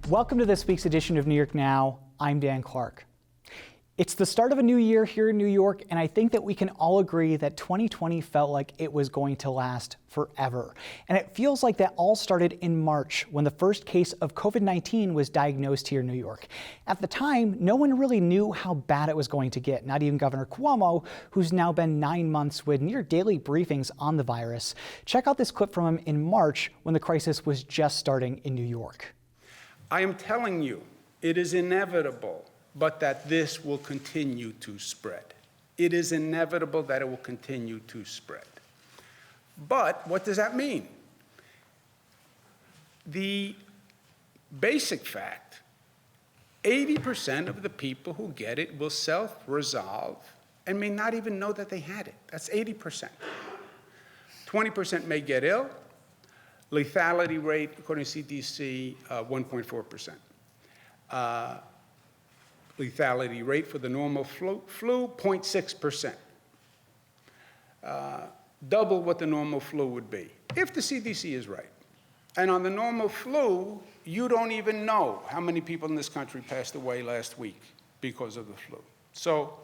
Welcome to this week's edition of New York Now. I'm Dan Clark. It's the start of a new year here in New York, and I think that we can all agree that 2020 felt like it was going to last forever. And it feels like that all started in March when the first case of COVID-19 was diagnosed here in New York. At the time, no one really knew how bad it was going to get, not even Governor Cuomo, who's now been 9 months with near daily briefings on the virus. Check out this clip from him in March when the crisis was just starting in New York. I am telling you, it is inevitable, but that this will continue to spread. It is inevitable that it will continue to spread. But what does that mean? The basic fact, 80% of the people who get it will self-resolve and may not even know that they had it. That's 80%. 20% may get ill. Lethality rate, according to CDC, 1.4%. Lethality rate for the normal flu, 0.6%. Double what the normal flu would be, if the CDC is right. And on the normal flu, you don't even know how many people in this country passed away last week because of the flu. So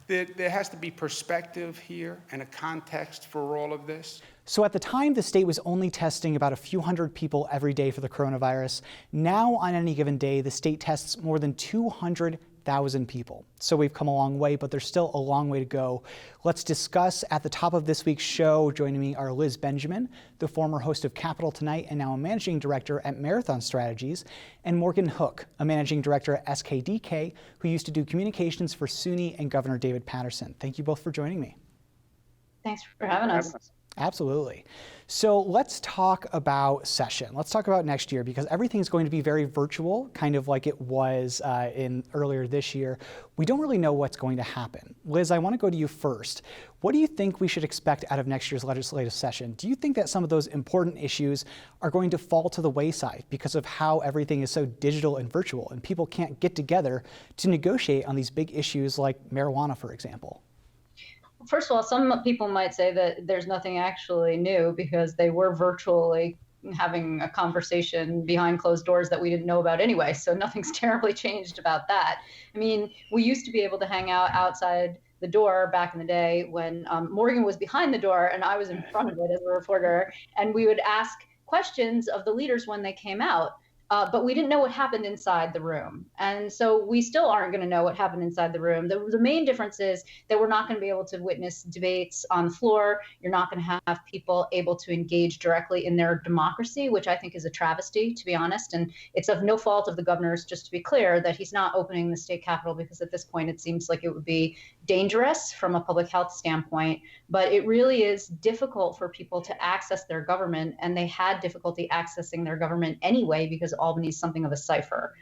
there has to be perspective here and a context for all of this. So at the time, the state was only testing about a few hundred people every day for the coronavirus. Now, on any given day, the state tests more than 200,000 people. So we've come a long way, but there's still a long way to go. Let's discuss at the top of this week's show. Joining me are Liz Benjamin, the former host of Capital Tonight and now a managing director at Marathon Strategies, and Morgan Hook, a managing director at SKDK, who used to do communications for SUNY and Governor David Paterson. Thank you both for joining me. Thanks for having us. Absolutely. So let's talk about session. Let's talk about next year, because everything's going to be very virtual, kind of like it was in earlier this year. We don't really know what's going to happen. Liz, I want to go to you first. What do you think we should expect out of next year's legislative session? Do you think that some of those important issues are going to fall to the wayside because of how everything is so digital and virtual and people can't get together to negotiate on these big issues like marijuana, for example? First of all, some people might say that there's nothing actually new because they were virtually having a conversation behind closed doors that we didn't know about anyway. So nothing's terribly changed about that. I mean, we used to be able to hang out outside the door back in the day when Morgan was behind the door and I was in front of it as a reporter, and we would ask questions of the leaders when they came out. But we didn't know what happened inside the room. And so we still aren't going to know what happened inside the room. The main difference is that we're not going to be able to witness debates on the floor. You're not going to have people able to engage directly in their democracy, which I think is a travesty, to be honest. And it's of no fault of the governor's, just to be clear, that he's not opening the state capitol, because at this point it seems like it would be dangerous from a public health standpoint. But it really is difficult for people to access their government, and they had difficulty accessing their government anyway because Albany is something of a cipher.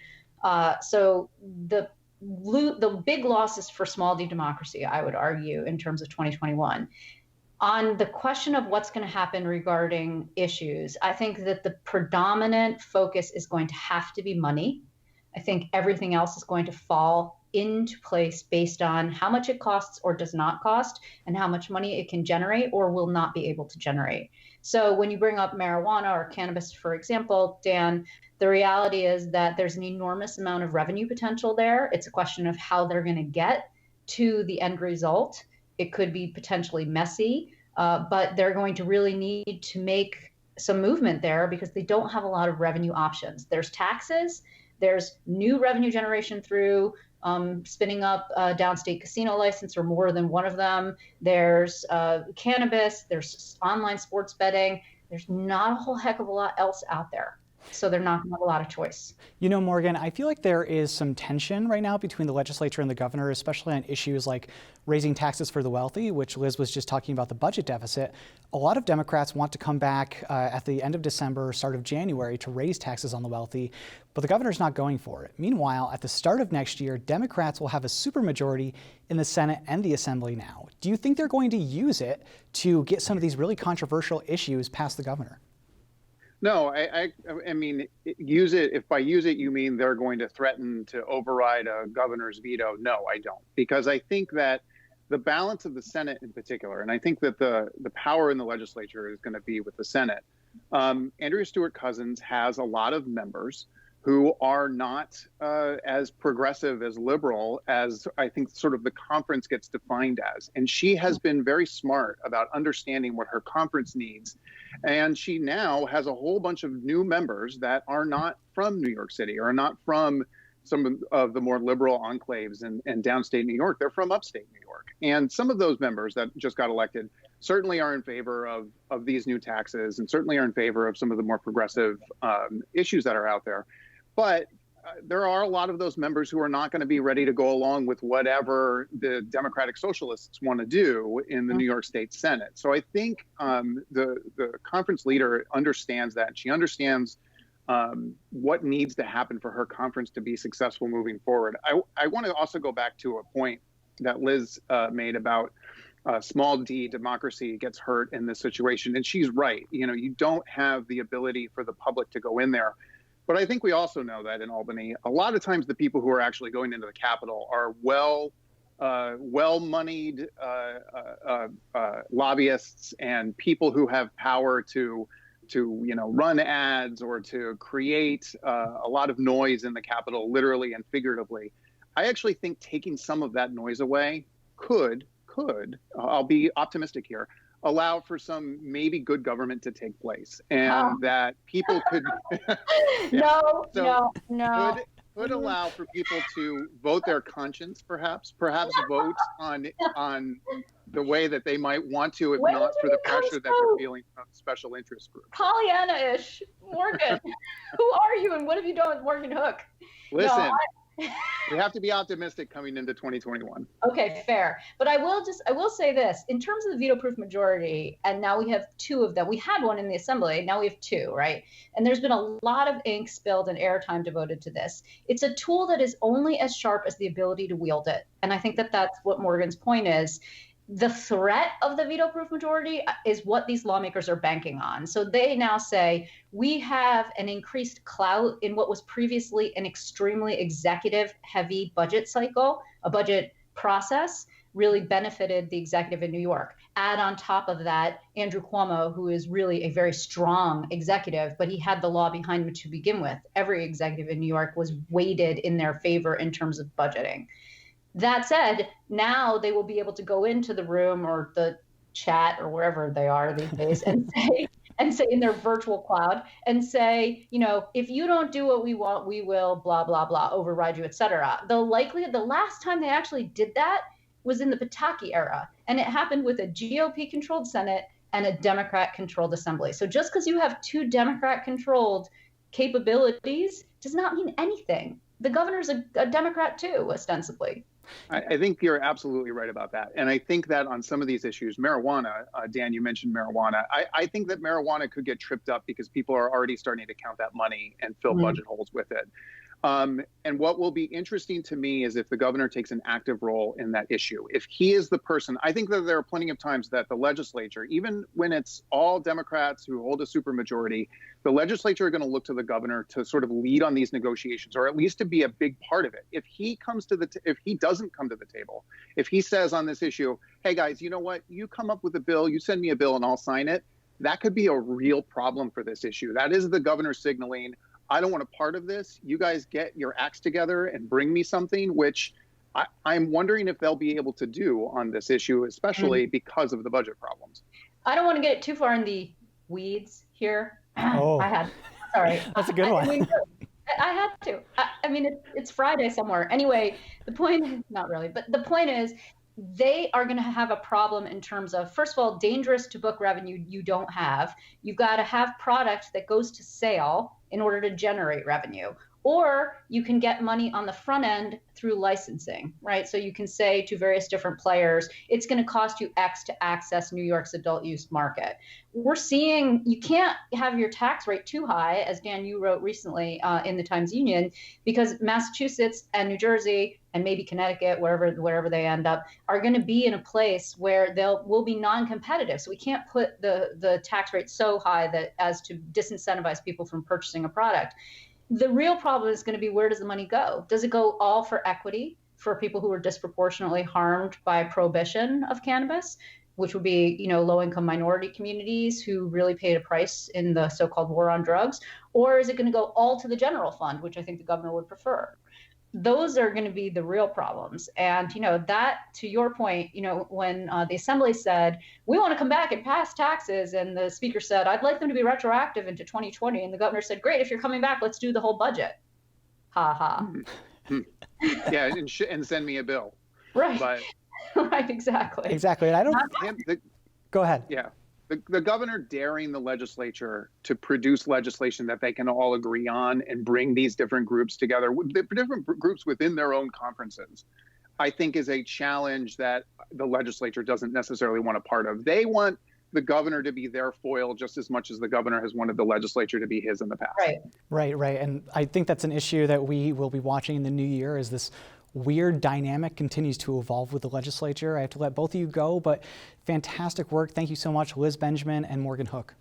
So the big losses for small d democracy, I would argue, in terms of 2021. On the question of what's going to happen regarding issues, I think that the predominant focus is going to have to be money. I think everything else is going to fall into place based on how much it costs or does not cost, and how much money it can generate or will not be able to generate. So when you bring up marijuana or cannabis, for example, Dan, the reality is that there's an enormous amount of revenue potential there. It's a question of how they're going to get to the end result. It could be potentially messy, but they're going to really need to make some movement there because they don't have a lot of revenue options. There's taxes, there's new revenue generation through spinning up a downstate casino license or more than one of them. There's cannabis, there's online sports betting. There's not a whole heck of a lot else out there. So they're not going to have a lot of choice. You know, Morgan, I feel like there is some tension right now between the legislature and the governor, especially on issues like raising taxes for the wealthy, which Liz was just talking about, the budget deficit. A lot of Democrats want to come back at the end of December, start of January, to raise taxes on the wealthy, but the governor's not going for it. Meanwhile, at the start of next year, Democrats will have a supermajority in the Senate and the Assembly now. Do you think they're going to use it to get some of these really controversial issues past the governor? No, I mean, use it. If by use it you mean they're going to threaten to override a governor's veto, no, I don't. Because I think that the balance of the Senate in particular, and I think that the power in the legislature is going to be with the Senate. Andrea Stewart Cousins has a lot of members who are not as progressive, as liberal as I think sort of the conference gets defined as. And she has been very smart about understanding what her conference needs. And she now has a whole bunch of new members that are not from New York City, or not from some of the more liberal enclaves in downstate New York. They're from upstate New York. And some of those members that just got elected certainly are in favor of these new taxes, and certainly are in favor of some of the more progressive issues that are out there. But there are a lot of those members who are not going to be ready to go along with whatever the Democratic Socialists want to do in the New York State Senate. So I think the conference leader understands that. She understands what needs to happen for her conference to be successful moving forward. I want to also go back to a point that Liz made about small d democracy gets hurt in this situation. And she's right. You know, you don't have the ability for the public to go in there. But I think we also know that in Albany, a lot of times the people who are actually going into the Capitol are well-moneyed lobbyists and people who have power to run ads or to create a lot of noise in the Capitol, literally and figuratively. I actually think taking some of that noise away could, I'll be optimistic here, allow for some maybe good government to take place, and that people could no. could allow for people to vote their conscience, perhaps vote on the way that they might want to, if not for the pressure that they're feeling from special interest groups. Pollyanna-ish. Morgan, who are you and what have you done with Morgan Hook? Listen, we have to be optimistic coming into 2021. Okay, fair. But I will say this, in terms of the veto-proof majority, and now we have two of them. We had one in the Assembly, now we have two, right? And there's been a lot of ink spilled and airtime devoted to this. It's a tool that is only as sharp as the ability to wield it. And I think that that's what Morgan's point is. The threat of the veto-proof majority is what these lawmakers are banking on. So they now say, we have an increased clout in what was previously an extremely executive-heavy budget cycle, a budget process, really benefited the executive in New York. Add on top of that, Andrew Cuomo, who is really a very strong executive, but he had the law behind him to begin with. Every executive in New York was weighted in their favor in terms of budgeting. That said, now they will be able to go into the room or the chat or wherever they are these days and say in their virtual cloud and say, if you don't do what we want, we will blah, blah, blah, override you, et cetera. The last time they actually did that was in the Pataki era. And it happened with a GOP-controlled Senate and a Democrat-controlled Assembly. So just because you have two Democrat-controlled capabilities does not mean anything. The governor's a Democrat too, ostensibly. I think you're absolutely right about that. And I think that on some of these issues, marijuana, Dan, you mentioned marijuana. I think that marijuana could get tripped up because people are already starting to count that money and fill budget holes with it. And what will be interesting to me is if the governor takes an active role in that issue. If he is the person, I think that there are plenty of times that the legislature, even when it's all Democrats who hold a supermajority, the legislature are going to look to the governor to sort of lead on these negotiations, or at least to be a big part of it. If he doesn't come to the table, if he says on this issue, hey guys, you know what, you come up with a bill, you send me a bill and I'll sign it, that could be a real problem for this issue. That is the governor signaling, I don't want a part of this. You guys get your acts together and bring me something, which I'm wondering if they'll be able to do on this issue, especially because of the budget problems. I don't want to get too far in the weeds here. Oh, sorry. That's a good one. I had to. It's Friday somewhere. Anyway, the point, not really, but the point is, they are going to have a problem in terms of, first of all, dangerous to book revenue you don't have. You've got to have product that goes to sale in order to generate revenue. Or you can get money on the front end through licensing, right? So you can say to various different players, it's going to cost you X to access New York's adult use market. We're seeing you can't have your tax rate too high, as Dan, you wrote recently in the Times-Union, because Massachusetts and New Jersey and maybe Connecticut, wherever they end up, are going to be in a place where will be non-competitive. So we can't put the tax rate so high that as to disincentivize people from purchasing a product. The real problem is going to be, where does the money go? Does it go all for equity for people who are disproportionately harmed by prohibition of cannabis? which would be, low-income minority communities who really paid a price in the so-called war on drugs? Or is it going to go all to the general fund, which I think the governor would prefer? Those are going to be the real problems. And, that, to your point, when the assembly said, we want to come back and pass taxes, and the speaker said, I'd like them to be retroactive into 2020. And the governor said, great, if you're coming back, let's do the whole budget. Ha ha. Yeah, and send me a bill. Right. But right, exactly. Exactly. And I don't. Go ahead. Yeah. The governor daring the legislature to produce legislation that they can all agree on and bring these different groups together, the different groups within their own conferences, I think is a challenge that the legislature doesn't necessarily want a part of. They want the governor to be their foil just as much as the governor has wanted the legislature to be his in the past. Right. And I think that's an issue that we will be watching in the new year as this weird dynamic continues to evolve with the legislature. I have to let both of you go, but fantastic work. Thank you so much, Liz Benjamin and Morgan Hook.